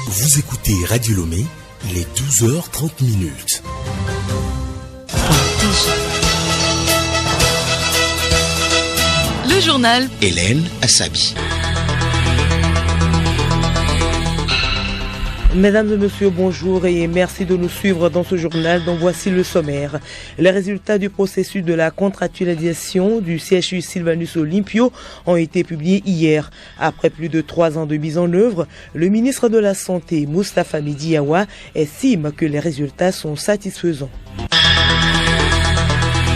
Vous écoutez Radio Lomé, il est 12h30. Le journal Hélène Assabi. Mesdames et messieurs, bonjour et merci de nous suivre dans ce journal dont voici le sommaire. Les résultats du processus de la contractualisation du CHU Sylvanus Olympio ont été publiés hier. Après plus de 3 ans de mise en œuvre, le ministre de la Santé, Moustapha Midiawa, estime que les résultats sont satisfaisants.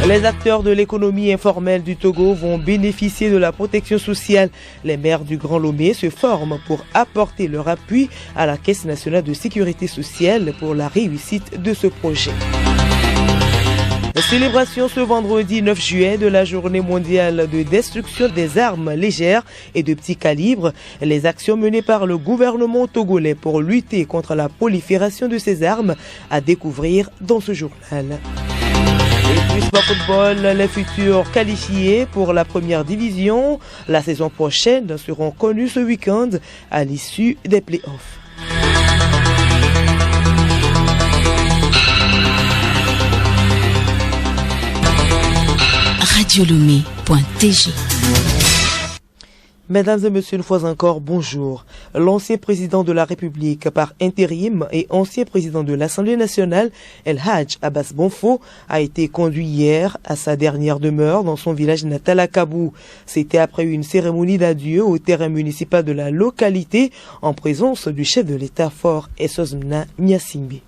Les acteurs de l'économie informelle du Togo vont bénéficier de la protection sociale. Les maires du Grand Lomé se forment pour apporter leur appui à la Caisse nationale de sécurité sociale pour la réussite de ce projet. La célébration ce vendredi 9 juillet de la journée mondiale de destruction des armes légères et de petit calibre. Les actions menées par le gouvernement togolais pour lutter contre la prolifération de ces armes à découvrir dans ce journal. Et puis sport football, les futurs qualifiés pour la première division la saison prochaine seront connus ce week-end à l'issue des playoffs. radiolomé.tg. Mesdames et messieurs, une fois encore, bonjour. L'ancien président de la République par intérim et ancien président de l'Assemblée nationale, El Hadj Abbas Bonfo, a été conduit hier à sa dernière demeure dans son village natal à Kabou. C'était après une cérémonie d'adieu au terrain municipal de la localité en présence du chef de l'État fort Essozmna Nyasimbi.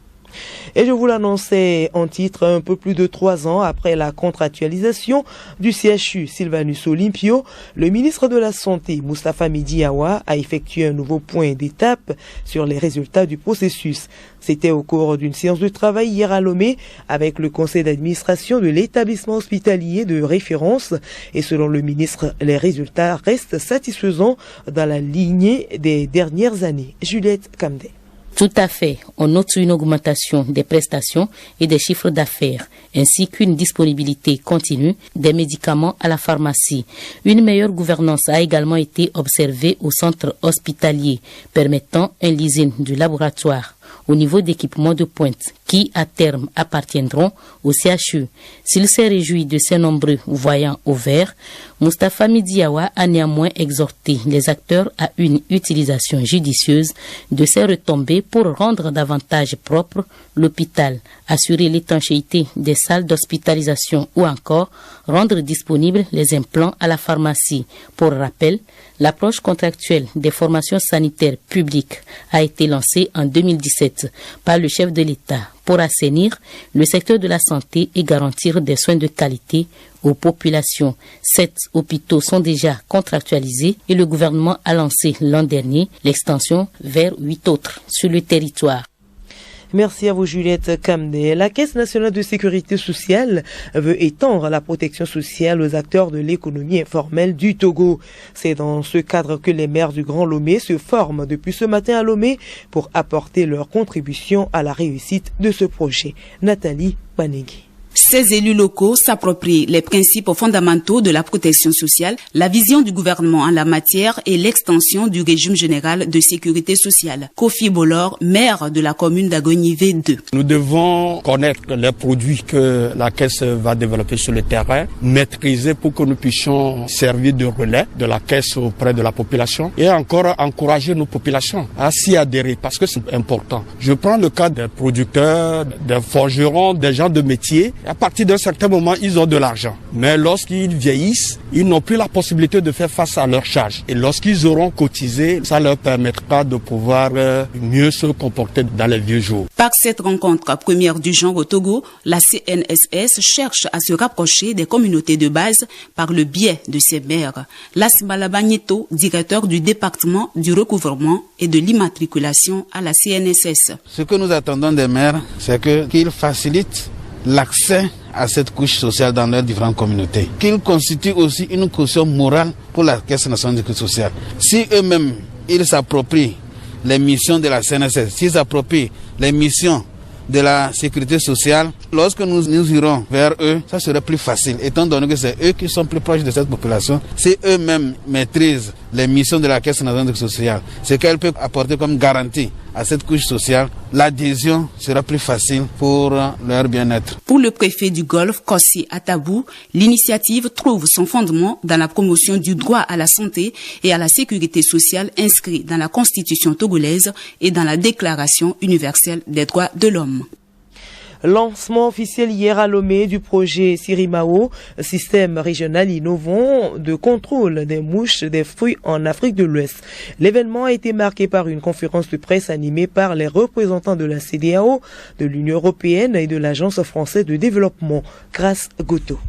Et je vous l'annonçais en titre, un peu plus de 3 ans après la contractualisation du CHU Sylvanus Olympio, le ministre de la Santé, Moustapha Midiawa, a effectué un nouveau point d'étape sur les résultats du processus. C'était au cours d'une séance de travail hier à Lomé avec le conseil d'administration de l'établissement hospitalier de référence. Et selon le ministre, les résultats restent satisfaisants dans la lignée des dernières années. Juliette Kamdé. Tout à fait. On note une augmentation des prestations et des chiffres d'affaires, ainsi qu'une disponibilité continue des médicaments à la pharmacie. Une meilleure gouvernance a également été observée au centre hospitalier, permettant un leasing du laboratoire au niveau d'équipements de pointe qui, à terme, appartiendront au CHU. S'il s'est réjoui de ces nombreux voyants au vert, Moustapha Midiawa a néanmoins exhorté les acteurs à une utilisation judicieuse de ces retombées pour rendre davantage propre l'hôpital, assurer l'étanchéité des salles d'hospitalisation ou encore rendre disponibles les implants à la pharmacie. Pour rappel, l'approche contractuelle des formations sanitaires publiques a été lancée en 2017 par le chef de l'État pour assainir le secteur de la santé et garantir des soins de qualité aux populations. 7 hôpitaux sont déjà contractualisés et le gouvernement a lancé l'an dernier l'extension vers 8 autres sur le territoire. Merci à vous Juliette Kamdé. La Caisse nationale de sécurité sociale veut étendre la protection sociale aux acteurs de l'économie informelle du Togo. C'est dans ce cadre que les maires du Grand Lomé se forment depuis ce matin à Lomé pour apporter leur contribution à la réussite de ce projet. Nathalie Panegui. Ces élus locaux s'approprient les principes fondamentaux de la protection sociale, la vision du gouvernement en la matière et l'extension du régime général de sécurité sociale. Kofi Bolor, maire de la commune d'Agonivé 2. Nous devons connaître les produits que la Caisse va développer sur le terrain, maîtriser pour que nous puissions servir de relais de la Caisse auprès de la population et encore encourager nos populations à s'y adhérer parce que c'est important. Je prends le cas des producteurs, des forgerons, des gens de métier. À partir d'un certain moment, ils ont de l'argent. Mais lorsqu'ils vieillissent, ils n'ont plus la possibilité de faire face à leurs charges. Et lorsqu'ils auront cotisé, ça leur permettra de pouvoir mieux se comporter dans les vieux jours. Par cette rencontre première du genre au Togo, la CNSS cherche à se rapprocher des communautés de base par le biais de ses maires. Lasmala Bagneto, directeur du département du recouvrement et de l'immatriculation à la CNSS. Ce que nous attendons des maires, c'est qu'ils facilitent l'accès à cette couche sociale dans leurs différentes communautés, qu'ils constituent aussi une caution morale pour la Caisse nationale de sécurité sociale. Si eux-mêmes, ils s'approprient les missions de la CNSS, s'ils s'approprient les missions de la sécurité sociale, lorsque nous irons vers eux, ça serait plus facile, étant donné que c'est eux qui sont plus proches de cette population. Si eux-mêmes maîtrisent les missions de la Caisse nationale de sécurité sociale, ce qu'elle peut apporter comme garantie à cette couche sociale, l'adhésion sera plus facile pour leur bien-être. Pour le préfet du Golfe, Kossi Atabou, l'initiative trouve son fondement dans la promotion du droit à la santé et à la sécurité sociale inscrit dans la Constitution togolaise et dans la Déclaration universelle des droits de l'homme. Lancement officiel hier à Lomé du projet Sirimao, système régional innovant de contrôle des mouches des fruits en Afrique de l'Ouest. L'événement a été marqué par une conférence de presse animée par les représentants de la CEDEAO, de l'Union européenne et de l'Agence française de développement, Grace Goto.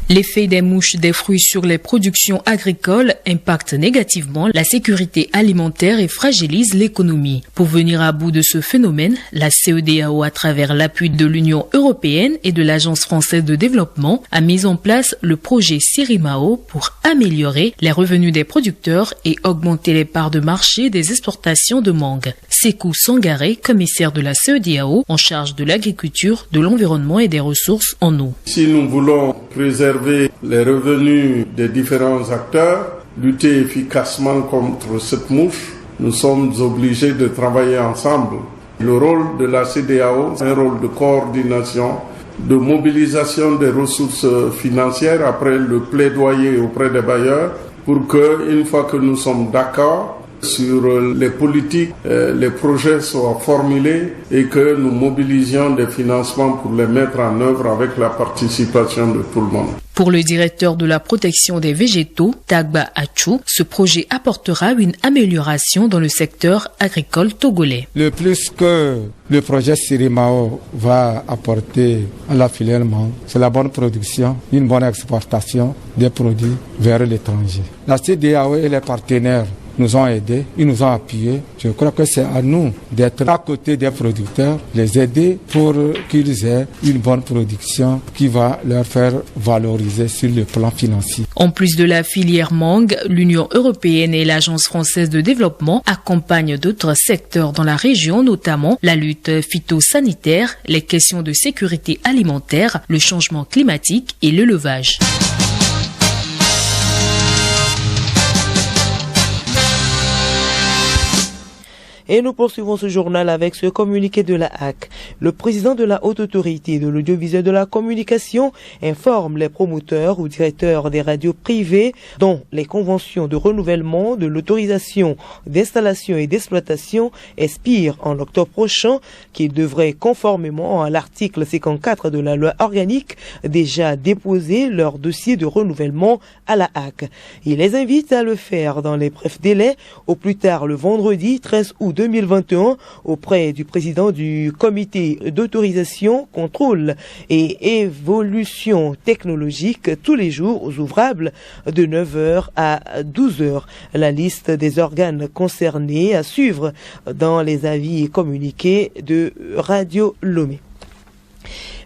L'effet des mouches des fruits sur les productions agricoles impacte négativement la sécurité alimentaire et fragilise l'économie. Pour venir à bout de ce phénomène, la CEDEAO, à travers l'appui de l'Union européenne et de l'Agence française de développement, a mis en place le projet Sirimao pour améliorer les revenus des producteurs et augmenter les parts de marché des exportations de mangue. Sékou Sangaré, commissaire de la CEDEAO en charge de l'agriculture, de l'environnement et des ressources en eau. Si nous voulons préserver les revenus des différents acteurs, lutter efficacement contre cette mouche, nous sommes obligés de travailler ensemble. Le rôle de la CEDEAO, c'est un rôle de coordination, de mobilisation des ressources financières après le plaidoyer auprès des bailleurs pour que, une fois que nous sommes d'accord sur les politiques, les projets soient formulés et que nous mobilisions des financements pour les mettre en œuvre avec la participation de tout le monde. Pour le directeur de la protection des végétaux, Tagba Achou, ce projet apportera une amélioration dans le secteur agricole togolais. Le plus que le projet Sirimao va apporter à la filière mangue, c'est la bonne production, une bonne exportation des produits vers l'étranger. La CEDEAO et les partenaires nous ont aidés, ils nous ont appuyés. Je crois que c'est à nous d'être à côté des producteurs, les aider pour qu'ils aient une bonne production qui va leur faire valoriser sur le plan financier. En plus de la filière mangue, l'Union européenne et l'Agence française de développement accompagnent d'autres secteurs dans la région, notamment la lutte phytosanitaire, les questions de sécurité alimentaire, le changement climatique et l'élevage. Et nous poursuivons ce journal avec ce communiqué de la HAC. Le président de la Haute Autorité de l'Audiovisuel de la Communication informe les promoteurs ou directeurs des radios privées dont les conventions de renouvellement de l'autorisation d'installation et d'exploitation expirent en octobre prochain qu'ils devraient, conformément à l'article 54 de la loi organique, déjà déposer leur dossier de renouvellement à la HAC. Il les invite à le faire dans les brefs délais, au plus tard le vendredi 13 août 2021 auprès du président du comité d'autorisation, contrôle et évolution technologique tous les jours ouvrables de 9h à 12h. La liste des organes concernés à suivre dans les avis communiqués de Radio Lomé.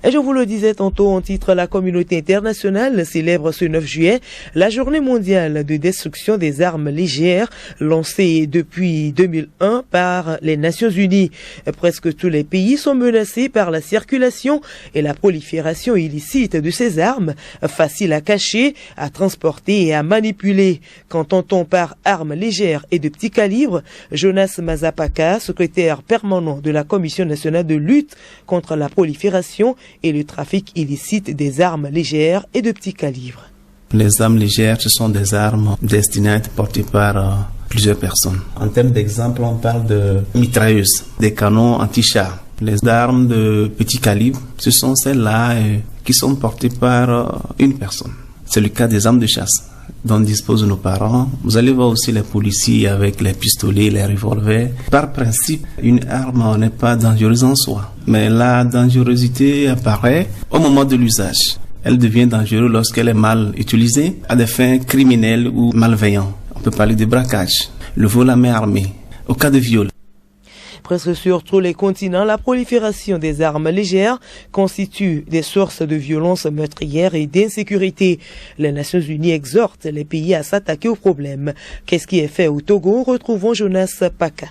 Et je vous le disais tantôt en titre, la communauté internationale célèbre ce 9 juillet la journée mondiale de destruction des armes légères lancée depuis 2001 par les Nations Unies. Presque tous les pays sont menacés par la circulation et la prolifération illicite de ces armes, faciles à cacher, à transporter et à manipuler. Qu'entend-on par armes légères et de petit calibre? Jonas Mazapaka, secrétaire permanent de la Commission nationale de lutte contre la prolifération et le trafic illicite des armes légères et de petit calibre. Les armes légères, ce sont des armes destinées à être portées par plusieurs personnes. En termes d'exemple, on parle de mitrailleuses, des canons anti-chars. Les armes de petit calibre, ce sont celles-là qui sont portées par une personne. C'est le cas des armes de chasse dont disposent nos parents. Vous allez voir aussi les policiers avec les pistolets, les revolvers. Par principe, une arme n'est pas dangereuse en soi, mais la dangerosité apparaît au moment de l'usage. Elle devient dangereuse lorsqu'elle est mal utilisée à des fins criminelles ou malveillantes. On peut parler de braquage, le vol à main armée, au cas de viol. Presque sur tous les continents, la prolifération des armes légères constitue des sources de violence meurtrières et d'insécurité. Les Nations Unies exhortent les pays à s'attaquer au problème. Qu'est-ce qui est fait au Togo? Retrouvons Jonas Paka.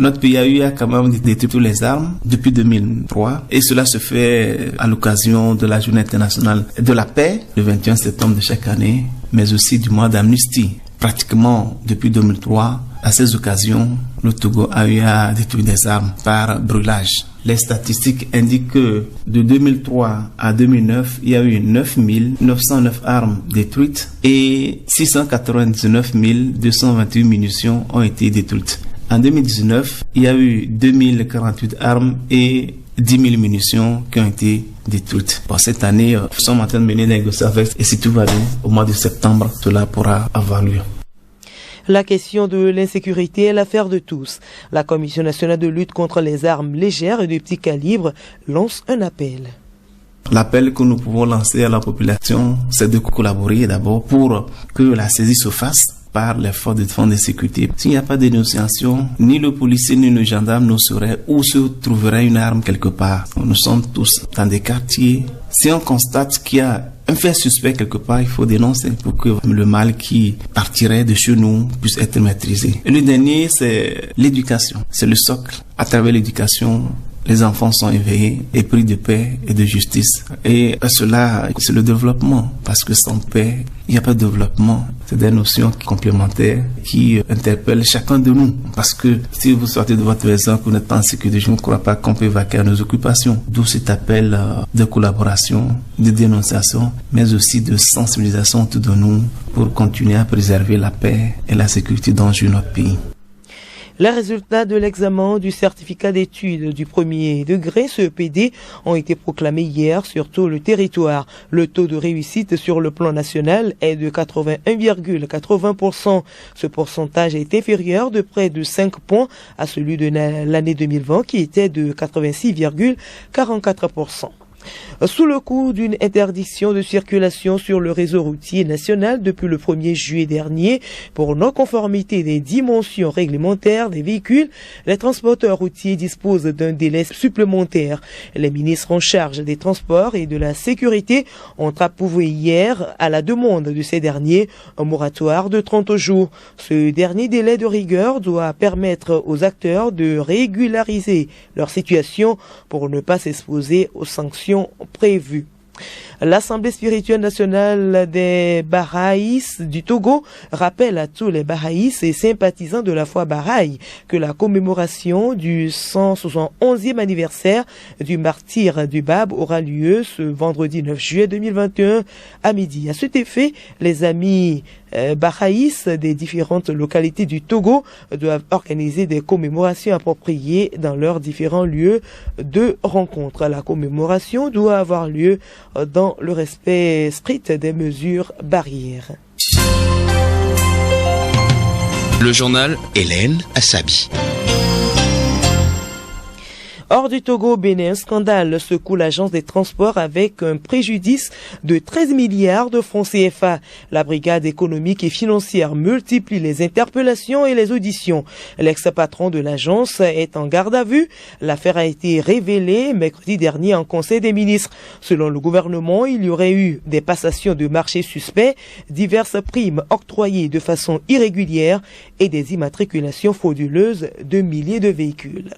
Notre pays a eu quand même détruit toutes les armes depuis 2003 et cela se fait à l'occasion de la Journée internationale de la paix, le 21 septembre de chaque année, mais aussi du mois d'amnistie. Pratiquement depuis 2003, À ces occasions, le Togo a eu à détruire des armes par brûlage. Les statistiques indiquent que de 2003 à 2009, il y a eu 9 909 armes détruites et 699 228 munitions ont été détruites. En 2019, il y a eu 2048 armes et 10 000 munitions qui ont été détruites. Pour cette année, nous sommes en train de mener des négociations et si tout va bien, au mois de septembre, cela pourra avoir lieu. La question de l'insécurité est l'affaire de tous. La Commission nationale de lutte contre les armes légères et de petit calibre lance un appel. L'appel que nous pouvons lancer à la population, c'est de collaborer d'abord pour que la saisie se fasse par les forces de défense et de sécurité. S'il n'y a pas de dénonciation, ni le policier ni le gendarme ne sauraient où se trouverait une arme quelque part. Nous sommes tous dans des quartiers. Si on constate qu'il y a un fait suspect quelque part, il faut dénoncer pour que le mal qui partirait de chez nous puisse être maîtrisé. Et le dernier, c'est l'éducation. C'est le socle. À travers l'éducation, les enfants sont éveillés, épris de paix et de justice. Et cela, c'est le développement. Parce que sans paix, il n'y a pas de développement. C'est des notions complémentaires qui interpellent chacun de nous. Parce que si vous sortez de votre maison, vous n'êtes pas en sécurité, je ne crois pas qu'on peut vaquer à nos occupations. D'où cet appel de collaboration, de dénonciation, mais aussi de sensibilisation autour de nous pour continuer à préserver la paix et la sécurité dans notre pays. Les résultats de l'examen du certificat d'études du premier degré, CEPD, ont été proclamés hier sur tout le territoire. Le taux de réussite sur le plan national est de 81,80%. Ce pourcentage est inférieur de près de 5 points à celui de l'année 2020 qui était de 86,44%. Sous le coup d'une interdiction de circulation sur le réseau routier national depuis le 1er juillet dernier pour non-conformité des dimensions réglementaires des véhicules, les transporteurs routiers disposent d'un délai supplémentaire. Les ministres en charge des transports et de la sécurité ont approuvé hier, à la demande de ces derniers, un moratoire de 30 jours. Ce dernier délai de rigueur doit permettre aux acteurs de régulariser leur situation pour ne pas s'exposer aux sanctions prévues. L'Assemblée spirituelle nationale des Bahaïs du Togo rappelle à tous les Bahaïs et sympathisants de la foi Bahaï que la commémoration du 171e anniversaire du martyr du Bab aura lieu ce vendredi 9 juillet 2021 à midi. À cet effet, les amis Bahaïs des différentes localités du Togo doivent organiser des commémorations appropriées dans leurs différents lieux de rencontre. La commémoration doit avoir lieu dans le respect strict des mesures barrières. Le journal Hélène Assabi. Hors du Togo, Bénin, un scandale secoue l'agence des transports avec un préjudice de 13 milliards de francs CFA. La brigade économique et financière multiplie les interpellations et les auditions. L'ex-patron de l'agence est en garde à vue. L'affaire a été révélée mercredi dernier en Conseil des ministres. Selon le gouvernement, il y aurait eu des passations de marchés suspects, diverses primes octroyées de façon irrégulière et des immatriculations frauduleuses de milliers de véhicules.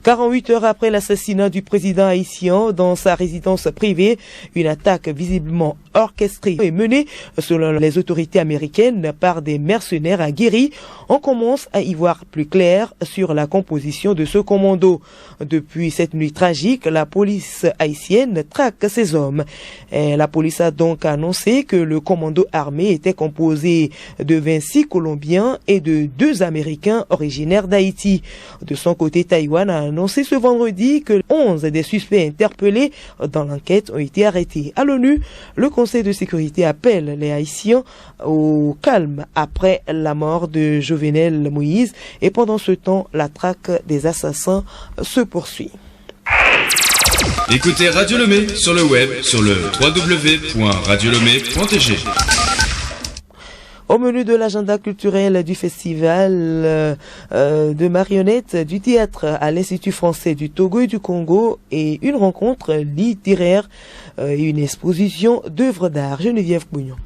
48 heures après l'assassinat du président haïtien dans sa résidence privée, une attaque visiblement orchestrée est menée, selon les autorités américaines, par des mercenaires aguerris. On commence à y voir plus clair sur la composition de ce commando. Depuis cette nuit tragique, la police haïtienne traque ces hommes. Et la police a donc annoncé que le commando armé était composé de 26 Colombiens et de 2 Américains originaires d'Haïti. De son côté, Taïwan a annoncé ce vendredi que 11 des suspects interpellés dans l'enquête ont été arrêtés. À l'ONU, le Conseil de sécurité appelle les Haïtiens au calme après la mort de Jovenel Moïse et pendant ce temps, la traque des assassins se poursuit. Écoutez Radio Lomé sur le web sur le www.radiolomé.tg. Au menu de l'agenda culturel du festival de marionnettes du théâtre à l'Institut français du Togo et du Congo et une rencontre littéraire et une exposition d'œuvres d'art. Geneviève Bougnon.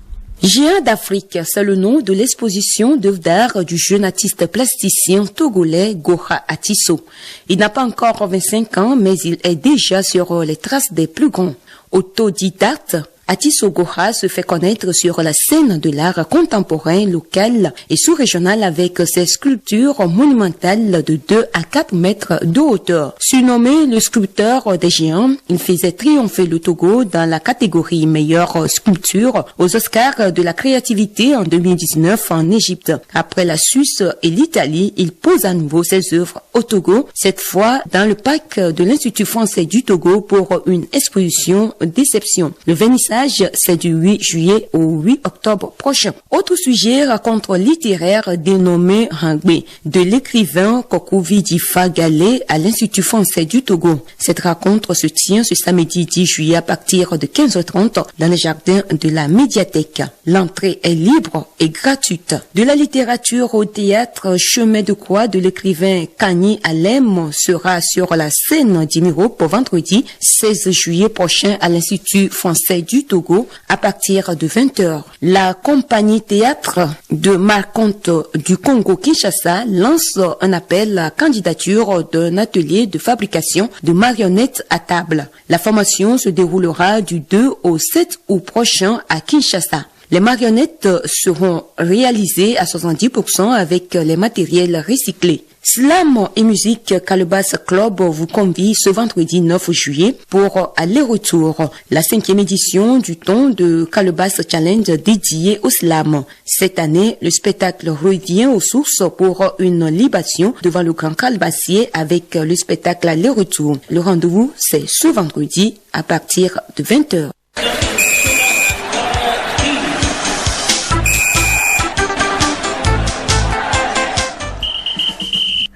Géant d'Afrique, c'est le nom de l'exposition d'œuvres d'art du jeune artiste plasticien togolais Goha Atisso. Il n'a pas encore 25 ans, mais il est déjà sur les traces des plus grands. Autodidacte, Atisso Goha se fait connaître sur la scène de l'art contemporain local et sous-régional avec ses sculptures monumentales de 2 à 4 mètres de hauteur. Surnommé le sculpteur des géants, il faisait triompher le Togo dans la catégorie meilleure sculpture aux Oscars de la créativité en 2019 en Égypte. Après la Suisse et l'Italie, il pose à nouveau ses œuvres au Togo, cette fois dans le parc de l'Institut français du Togo pour une exposition déception. Le vernissage, c'est du 8 juillet au 8 octobre prochain. Autre sujet, rencontre littéraire dénommée Hangbe de l'écrivain Kokou Difa Galé à l'Institut français du Togo. Cette rencontre se tient ce samedi 10 juillet à partir de 15h30 dans les jardins de la médiathèque. L'entrée est libre et gratuite. De la littérature au théâtre, Chemin de croix de l'écrivain Kani Alem sera sur la scène d'Imiro pour vendredi 16 juillet prochain à l'Institut français du Togo à partir de 20h. La compagnie théâtre de Marconte du Congo-Kinshasa lance un appel à candidature d'un atelier de fabrication de marionnettes à table. La formation se déroulera du 2 au 7 août prochain à Kinshasa. Les marionnettes seront réalisées à 70% avec les matériels recyclés. Slam et musique Calebas Club vous convie ce vendredi 9 juillet pour aller-retour, la 5e édition du ton de Calebas Challenge dédié au slam. Cette année, le spectacle revient aux sources pour une libation devant le Grand Calebassier avec le spectacle aller-retour. Le rendez-vous, c'est ce vendredi à partir de 20h.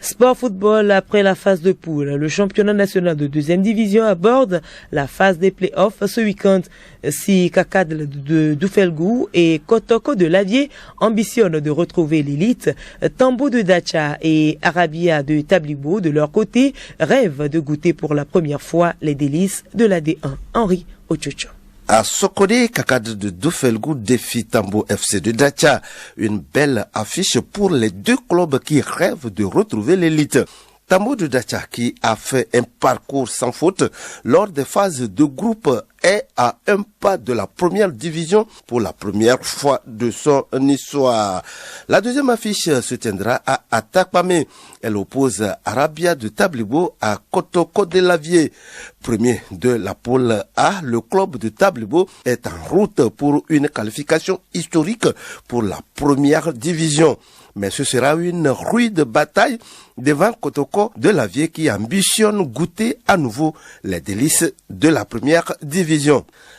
Sport football, après la phase de poule, le championnat national de 2e division aborde la phase des playoffs ce week-end. Si Kakad de Doufelgou et Kotoko de Lavier ambitionnent de retrouver l'élite, Tambo de Dacha et Arabia de Tablibo, de leur côté, rêvent de goûter pour la première fois les délices de la D1. Henri Ochocho. À Sokode, Kakad de Doufelgou défie Tambo FC de Dacha. Une belle affiche pour les deux clubs qui rêvent de retrouver l'élite. Tambo de Dacha, qui a fait un parcours sans faute lors des phases de groupe, est à un pas de la première division pour la première fois de son histoire. La deuxième affiche se tiendra à Atakpame. Elle oppose Arabia de Tablibo à Kotoko de Lavier. Premier de la poule A, le club de Tablibo est en route pour une qualification historique pour la première division. Mais ce sera une rude bataille devant Kotoko de Lavier qui ambitionne goûter à nouveau les délices de la première division.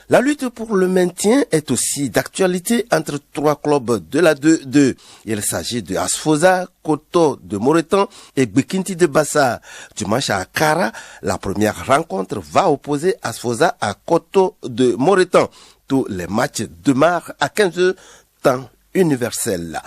La lutte pour le maintien est aussi d'actualité entre trois clubs de la 2-2. Il s'agit de Asfosa, Koto de Moretan et Bekinti de Bassa. Dimanche à Akara, la première rencontre va opposer Asfosa à Koto de Moretan. Tous les matchs démarrent à 15h temps universel.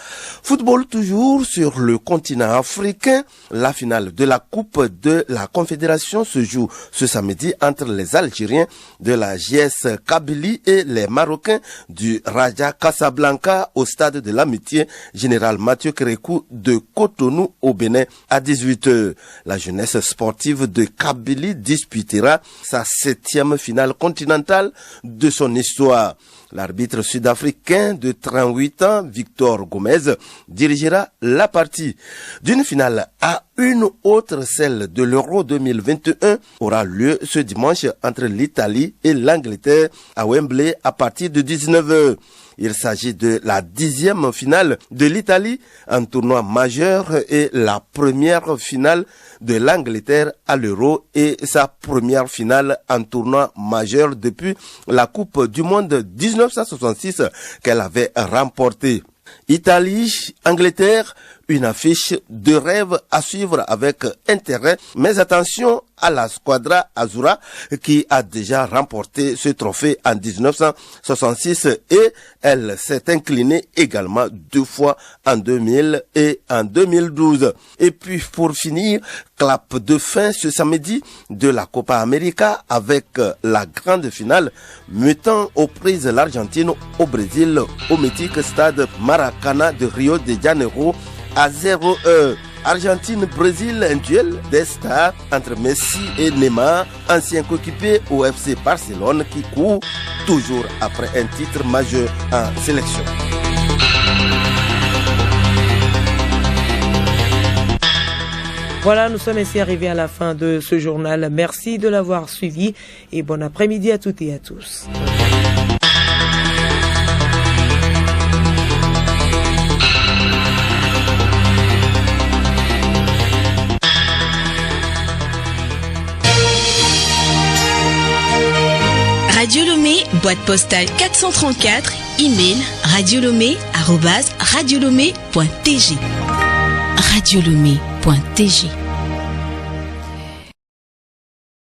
Football toujours sur le continent africain. La finale de la Coupe de la Confédération se joue ce samedi entre les Algériens de la JS Kabylie et les Marocains du Raja Casablanca au stade de l'Amitié Général Mathieu Kérékou de Cotonou au Bénin à 18h. La jeunesse sportive de Kabylie disputera sa 7e finale continentale de son histoire. L'arbitre sud-africain de 38 ans, Victor Gomez, dirigera la partie. D'une finale à une autre, celle de l'Euro 2021, aura lieu ce dimanche entre l'Italie et l'Angleterre à Wembley à partir de 19h. Il s'agit de la 10e finale de l'Italie, un tournoi majeur, et la première finale de l'Angleterre à l'Euro et sa première finale en tournoi majeur depuis la Coupe du Monde 1966 qu'elle avait remportée. Italie, Angleterre, une affiche de rêve à suivre avec intérêt, mais attention à la Squadra Azzurra qui a déjà remporté ce trophée en 1966 et elle s'est inclinée également 2 fois en 2000 et en 2012. Et puis pour finir, clap de fin ce samedi de la Copa América avec la grande finale mettant aux prises l'Argentine au Brésil au mythique stade Maracana de Rio de Janeiro à 0h. Argentine-Brésil, un duel des stars entre Messi et Neymar, anciens coéquipiers au FC Barcelone qui courent toujours après un titre majeur en sélection. Voilà, nous sommes ainsi arrivés à la fin de ce journal. Merci de l'avoir suivi et bon après-midi à toutes et à tous. Radio Lomé, boîte postale 434, email radiolomé@radiolomé.tg. radiolomé.tg